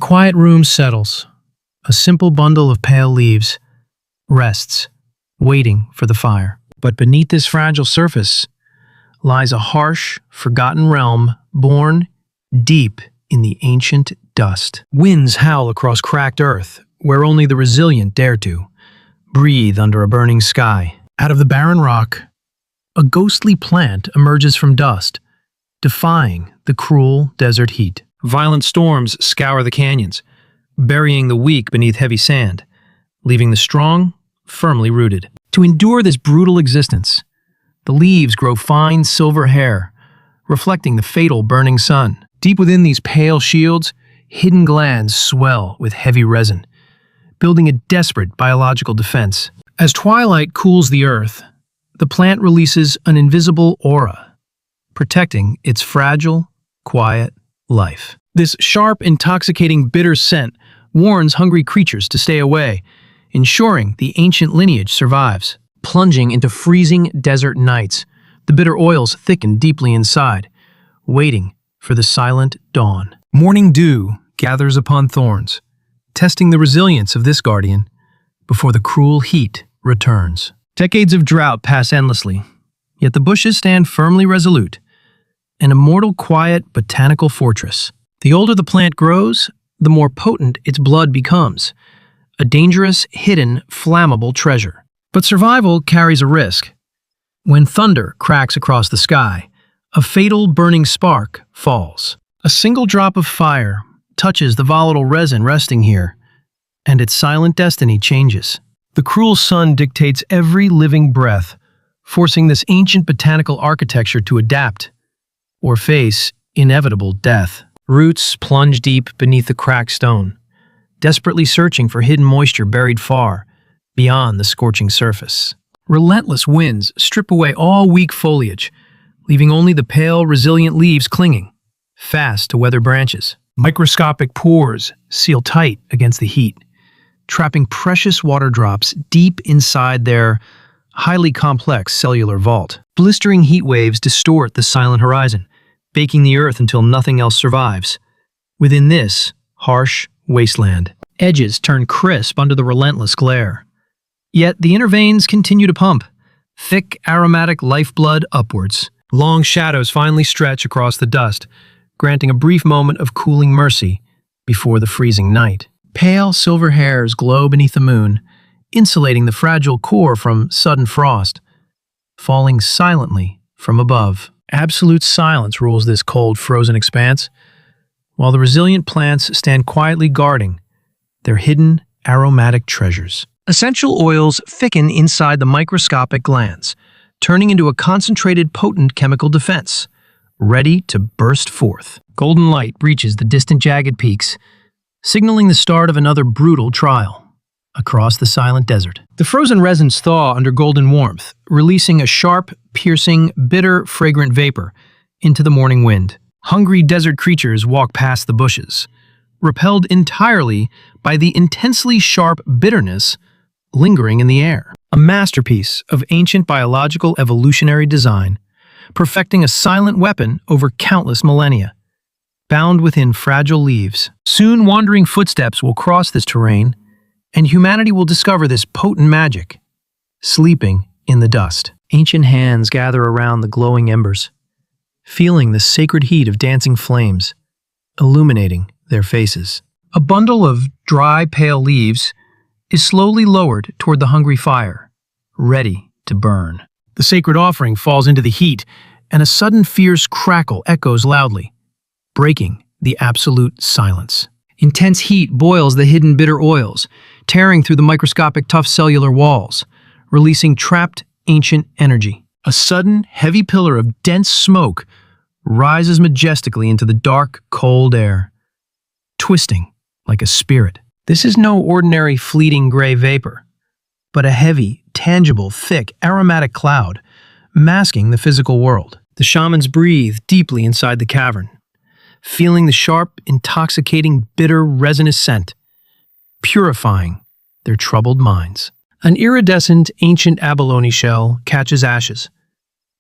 quiet room settles. A simple bundle of pale leaves rests, waiting for the fire. But beneath this fragile surface lies a harsh, forgotten realm born deep in the ancient dust. Winds howl across cracked earth, where only the resilient dare to breathe under a burning sky. Out of the barren rock, a ghostly plant emerges from dust, defying the cruel desert heat. Violent storms scour the canyons, burying the weak beneath heavy sand, leaving the strong firmly rooted. To endure this brutal existence, the leaves grow fine silver hair, reflecting the fatal burning sun. Deep within these pale shields, hidden glands swell with heavy resin, building a desperate biological defense. As twilight cools the earth, the plant releases an invisible aura, protecting its fragile, quiet life. This sharp, intoxicating, bitter scent warns hungry creatures to stay away, ensuring the ancient lineage survives. Plunging into freezing desert nights, the bitter oils thicken deeply inside, waiting for the silent dawn. Morning dew gathers upon thorns, testing the resilience of this guardian before the cruel heat returns. Decades of drought pass endlessly, yet the bushes stand firmly resolute, an immortal, quiet botanical fortress. The older the plant grows, the more potent its blood becomes, a dangerous, hidden, flammable treasure. But survival carries a risk. When thunder cracks across the sky, a fatal burning spark falls. A single drop of fire touches the volatile resin resting here, and its silent destiny changes. The cruel sun dictates every living breath, forcing this ancient botanical architecture to adapt or face inevitable death. Roots plunge deep beneath the cracked stone, desperately searching for hidden moisture buried far beyond the scorching surface. Relentless winds strip away all weak foliage, leaving only the pale, resilient leaves clinging fast to weathered branches. Microscopic pores seal tight against the heat, trapping precious water drops deep inside their highly complex cellular vault. Blistering heat waves distort the silent horizon, baking the earth until nothing else survives. Within this harsh wasteland, edges turn crisp under the relentless glare. Yet the inner veins continue to pump, thick, aromatic lifeblood upwards. Long shadows finally stretch across the dust, granting a brief moment of cooling mercy before the freezing night. Pale silver hairs glow beneath the moon, insulating the fragile core from sudden frost, falling silently from above. Absolute silence rules this cold, frozen expanse, while the resilient plants stand quietly guarding their hidden aromatic treasures. Essential oils thicken inside the microscopic glands, turning into a concentrated, potent chemical defense, ready to burst forth. Golden light reaches the distant jagged peaks, signaling the start of another brutal trial across the silent desert. The frozen resins thaw under golden warmth, releasing a sharp, piercing, bitter, fragrant vapor into the morning wind. Hungry desert creatures walk past the bushes, repelled entirely by the intensely sharp bitterness lingering in the air. A masterpiece of ancient biological evolutionary design, perfecting a silent weapon over countless millennia, bound within fragile leaves. Soon wandering footsteps will cross this terrain, and humanity will discover this potent magic, sleeping in the dust. Ancient hands gather around the glowing embers, feeling the sacred heat of dancing flames, illuminating their faces. A bundle of dry, pale leaves is slowly lowered toward the hungry fire, ready to burn. The sacred offering falls into the heat, and a sudden fierce crackle echoes loudly, breaking the absolute silence. Intense heat boils the hidden bitter oils, tearing through the microscopic tough cellular walls, releasing trapped ancient energy. A sudden, heavy pillar of dense smoke rises majestically into the dark, cold air, twisting like a spirit. This is no ordinary fleeting gray vapor, but a heavy, tangible, thick, aromatic cloud, masking the physical world. The shamans breathe deeply inside the cavern, feeling the sharp, intoxicating, bitter, resinous scent, purifying their troubled minds. An iridescent, ancient abalone shell catches ashes,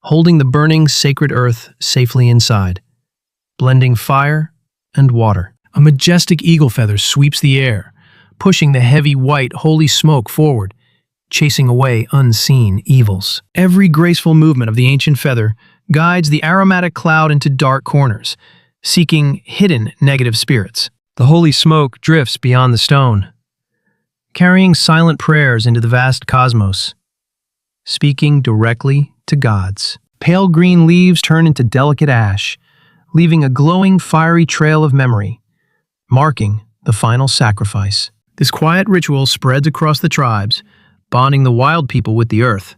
holding the burning, sacred earth safely inside, blending fire and water. A majestic eagle feather sweeps the air, pushing the heavy white holy smoke forward, chasing away unseen evils. Every graceful movement of the ancient feather guides the aromatic cloud into dark corners, seeking hidden negative spirits. The holy smoke drifts beyond the stone, carrying silent prayers into the vast cosmos, speaking directly to gods. Pale green leaves turn into delicate ash, leaving a glowing, fiery trail of memory, marking the final sacrifice. This quiet ritual spreads across the tribes, bonding the wild people with the earth,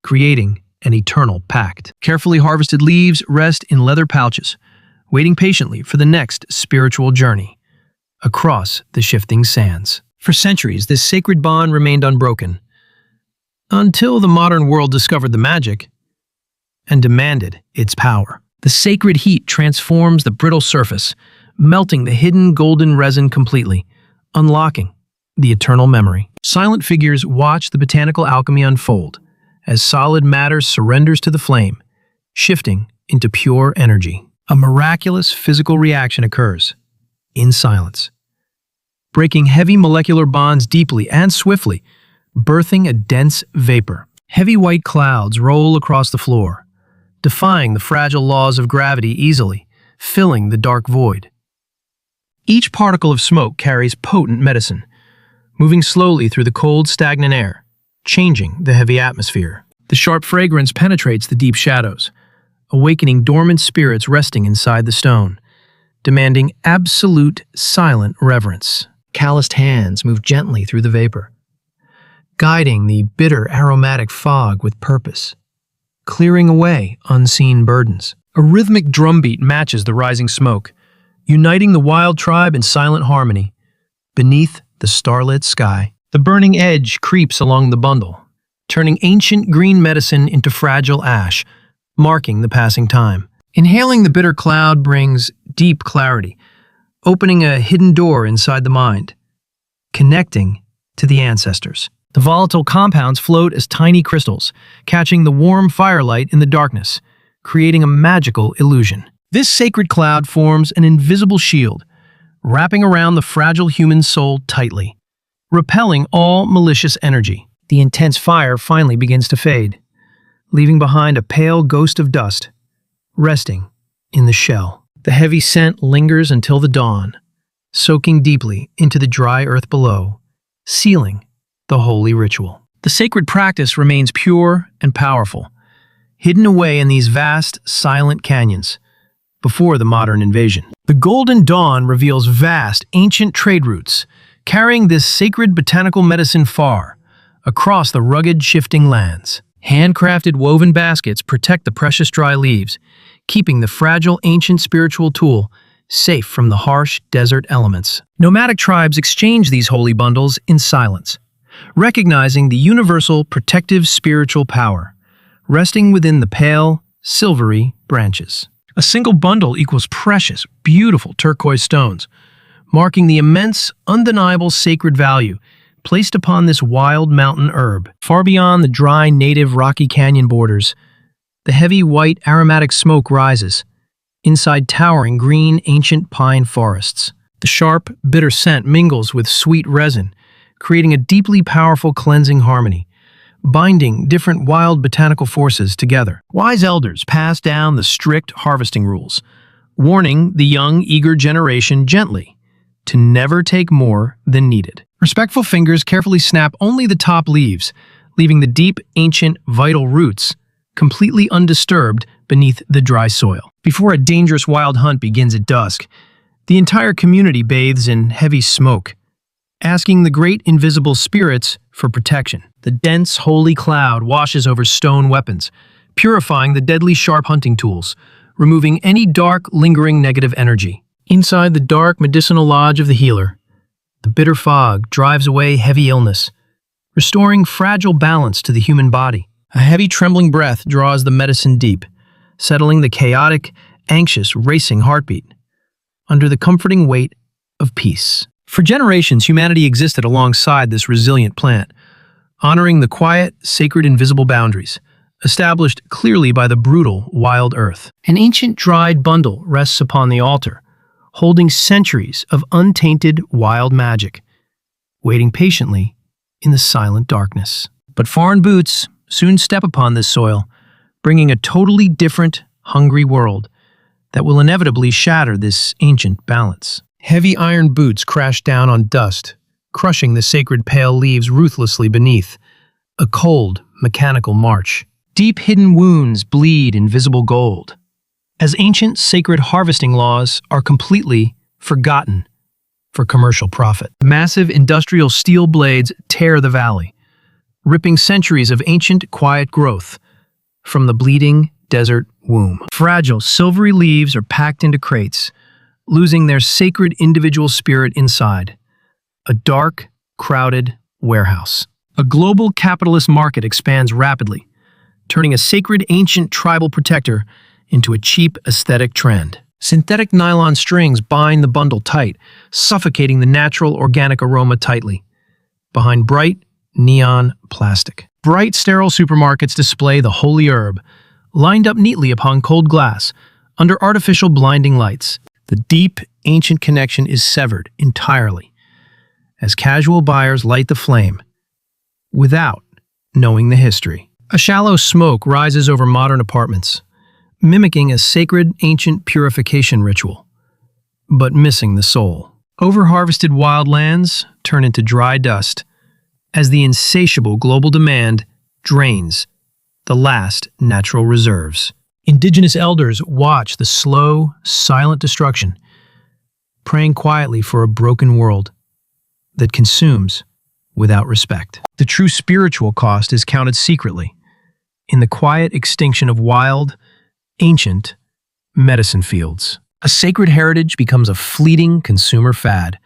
creating an eternal pact. Carefully harvested leaves rest in leather pouches, waiting patiently for the next spiritual journey across the shifting sands. For centuries, this sacred bond remained unbroken, until the modern world discovered the magic and demanded its power. The sacred heat transforms the brittle surface, melting the hidden golden resin completely, unlocking the eternal memory. Silent figures watch the botanical alchemy unfold as solid matter surrenders to the flame, shifting into pure energy. A miraculous physical reaction occurs in silence, breaking heavy molecular bonds deeply and swiftly, birthing a dense vapor. Heavy white clouds roll across the floor, defying the fragile laws of gravity easily, filling the dark void. Each particle of smoke carries potent medicine, moving slowly through the cold, stagnant air, changing the heavy atmosphere. The sharp fragrance penetrates the deep shadows, awakening dormant spirits resting inside the stone, demanding absolute silent reverence. Calloused hands move gently through the vapor, guiding the bitter aromatic fog with purpose, clearing away unseen burdens. A rhythmic drumbeat matches the rising smoke, uniting the wild tribe in silent harmony beneath the starlit sky. The burning edge creeps along the bundle, turning ancient green medicine into fragile ash, marking the passing time. Inhaling the bitter cloud brings deep clarity, opening a hidden door inside the mind, connecting to the ancestors. The volatile compounds float as tiny crystals, catching the warm firelight in the darkness, creating a magical illusion. This sacred cloud forms an invisible shield, wrapping around the fragile human soul tightly, repelling all malicious energy. The intense fire finally begins to fade, leaving behind a pale ghost of dust, resting in the shell. The heavy scent lingers until the dawn, soaking deeply into the dry earth below, sealing the holy ritual. The sacred practice remains pure and powerful, hidden away in these vast, silent canyons before the modern invasion. The golden dawn reveals vast, ancient trade routes, carrying this sacred botanical medicine far across the rugged, shifting lands. Handcrafted woven baskets protect the precious dry leaves, keeping the fragile ancient spiritual tool safe from the harsh desert elements. Nomadic tribes exchange these holy bundles in silence, recognizing the universal protective spiritual power resting within the pale, silvery branches. A single bundle equals precious, beautiful turquoise stones, marking the immense, undeniable sacred value placed upon this wild mountain herb. Far beyond the dry, native rocky canyon borders, the heavy white aromatic smoke rises, inside towering green ancient pine forests. The sharp, bitter scent mingles with sweet resin, creating a deeply powerful cleansing harmony, binding different wild botanical forces together. Wise elders pass down the strict harvesting rules, warning the young, eager generation gently to never take more than needed. Respectful fingers carefully snap only the top leaves, leaving the deep, ancient, vital roots completely undisturbed beneath the dry soil. Before a dangerous wild hunt begins at dusk, the entire community bathes in heavy smoke, asking the great invisible spirits for protection. The dense, holy cloud washes over stone weapons, purifying the deadly sharp hunting tools, removing any dark, lingering negative energy. Inside the dark medicinal lodge of the healer, the bitter fog drives away heavy illness, restoring fragile balance to the human body. A heavy trembling breath draws the medicine deep, settling the chaotic, anxious, racing heartbeat under the comforting weight of peace. For generations, humanity existed alongside this resilient plant, honoring the quiet, sacred, invisible boundaries, established clearly by the brutal, wild earth. An ancient dried bundle rests upon the altar, holding centuries of untainted wild magic, waiting patiently in the silent darkness. But foreign boots soon step upon this soil, bringing a totally different, hungry world that will inevitably shatter this ancient balance. Heavy iron boots crash down on dust, crushing the sacred pale leaves ruthlessly beneath. A cold, mechanical march. Deep hidden wounds bleed invisible gold, as ancient sacred harvesting laws are completely forgotten for commercial profit. Massive industrial steel blades tear the valley, ripping centuries of ancient quiet growth from the bleeding desert womb. Fragile, silvery leaves are packed into crates, losing their sacred individual spirit inside. A dark, crowded warehouse. A global capitalist market expands rapidly, turning a sacred ancient tribal protector into a cheap aesthetic trend. Synthetic nylon strings bind the bundle tight, suffocating the natural organic aroma tightly. Behind bright, neon plastic. Bright, sterile supermarkets display the holy herb, lined up neatly upon cold glass, under artificial blinding lights. The deep, ancient connection is severed entirely, as casual buyers light the flame, without knowing the history. A shallow smoke rises over modern apartments, mimicking a sacred ancient purification ritual, but missing the soul. Over-harvested wildlands turn into dry dust as the insatiable global demand drains the last natural reserves. Indigenous elders watch the slow, silent destruction, praying quietly for a broken world that consumes without respect. The true spiritual cost is counted secretly, in the quiet extinction of wild, ancient medicine fields. A sacred heritage becomes a fleeting consumer fad,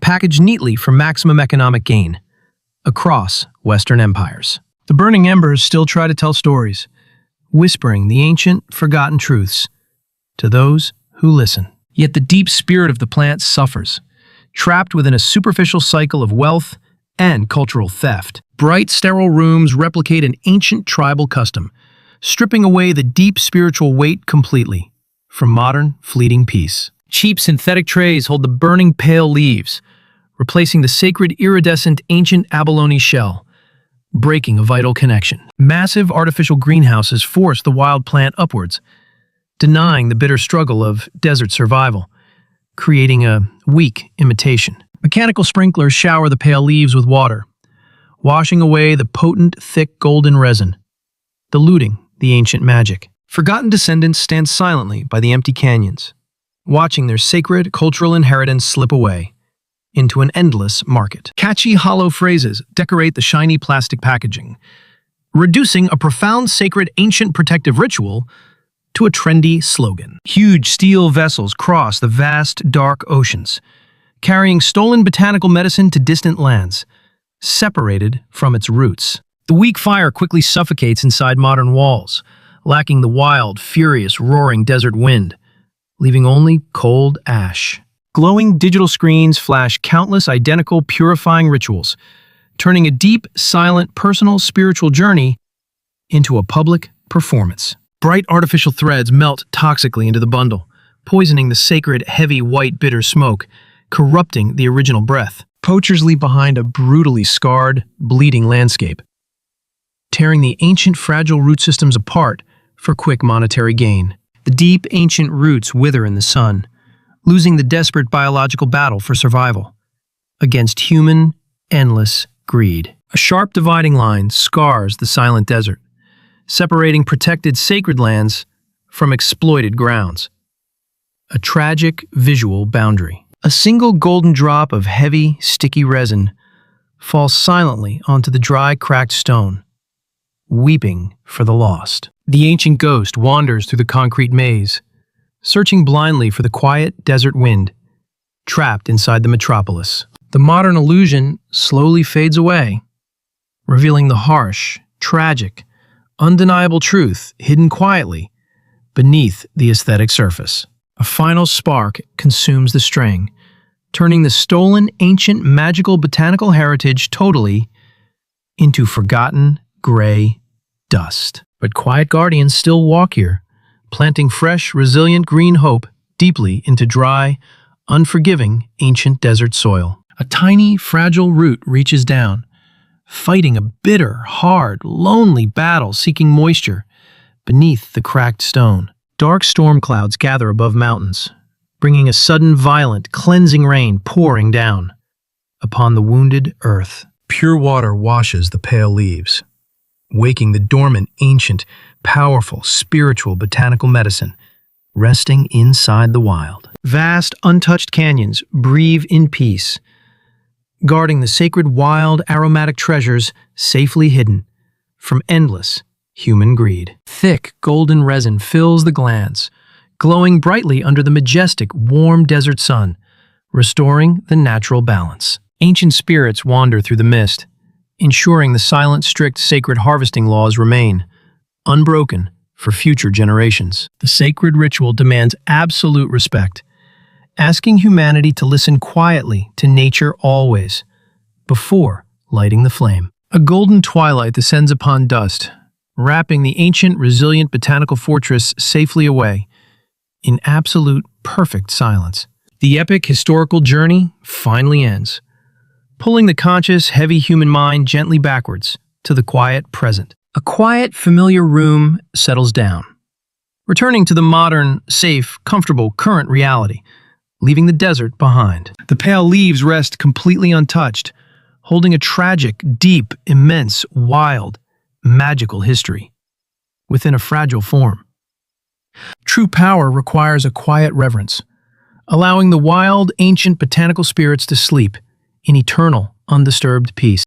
packaged neatly for maximum economic gain across Western empires. The burning embers still try to tell stories, whispering the ancient, forgotten truths to those who listen. Yet the deep spirit of the plant suffers, trapped within a superficial cycle of wealth and cultural theft. Bright, sterile rooms replicate an ancient tribal custom, stripping away the deep spiritual weight completely from modern, fleeting peace. Cheap synthetic trays hold the burning pale leaves, replacing the sacred iridescent ancient abalone shell, breaking a vital connection. Massive artificial greenhouses force the wild plant upwards, denying the bitter struggle of desert survival, creating a weak imitation. Mechanical sprinklers shower the pale leaves with water, washing away the potent, thick golden resin, diluting the ancient magic. Forgotten descendants stand silently by the empty canyons, watching their sacred cultural inheritance slip away into an endless market. Catchy, hollow phrases decorate the shiny plastic packaging, reducing a profound sacred ancient protective ritual to a trendy slogan. Huge steel vessels cross the vast, dark oceans, carrying stolen botanical medicine to distant lands, separated from its roots. The weak fire quickly suffocates inside modern walls, lacking the wild, furious, roaring desert wind, leaving only cold ash. Glowing digital screens flash countless identical purifying rituals, turning a deep, silent, personal, spiritual journey into a public performance. Bright artificial threads melt toxically into the bundle, poisoning the sacred, heavy, white, bitter smoke, corrupting the original breath. Poachers leave behind a brutally scarred, bleeding landscape, tearing the ancient, fragile root systems apart for quick monetary gain. The deep, ancient roots wither in the sun, losing the desperate biological battle for survival against human, endless greed. A sharp dividing line scars the silent desert, separating protected sacred lands from exploited grounds. A tragic visual boundary. A single golden drop of heavy, sticky resin falls silently onto the dry, cracked stone, weeping for the lost. The ancient ghost wanders through the concrete maze, searching blindly for the quiet desert wind, trapped inside the metropolis. The modern illusion slowly fades away, revealing the harsh, tragic, undeniable truth hidden quietly beneath the aesthetic surface. A final spark consumes the string, turning the stolen, ancient, magical botanical heritage totally into forgotten, gray dust. But quiet guardians still walk here, planting fresh, resilient green hope deeply into dry, unforgiving, ancient desert soil. A tiny, fragile root reaches down, fighting a bitter, hard, lonely battle seeking moisture beneath the cracked stone. Dark storm clouds gather above mountains, bringing a sudden, violent, cleansing rain pouring down upon the wounded earth. Pure water washes the pale leaves, waking the dormant, ancient, powerful, spiritual botanical medicine resting inside the wild. Vast, untouched canyons breathe in peace, guarding the sacred wild aromatic treasures safely hidden from endless human greed. Thick, golden resin fills the glands, glowing brightly under the majestic, warm desert sun, restoring the natural balance. Ancient spirits wander through the mist, ensuring the silent, strict, sacred harvesting laws remain unbroken for future generations. The sacred ritual demands absolute respect, asking humanity to listen quietly to nature always, before lighting the flame. A golden twilight descends upon dust, wrapping the ancient, resilient botanical fortress safely away, in absolute, perfect silence. The epic historical journey finally ends, pulling the conscious, heavy human mind gently backwards to the quiet present. A quiet, familiar room settles down, returning to the modern, safe, comfortable, current reality, leaving the desert behind. The pale leaves rest completely untouched, holding a tragic, deep, immense, wild, magical history within a fragile form. True power requires a quiet reverence, allowing the wild, ancient botanical spirits to sleep in eternal, undisturbed peace.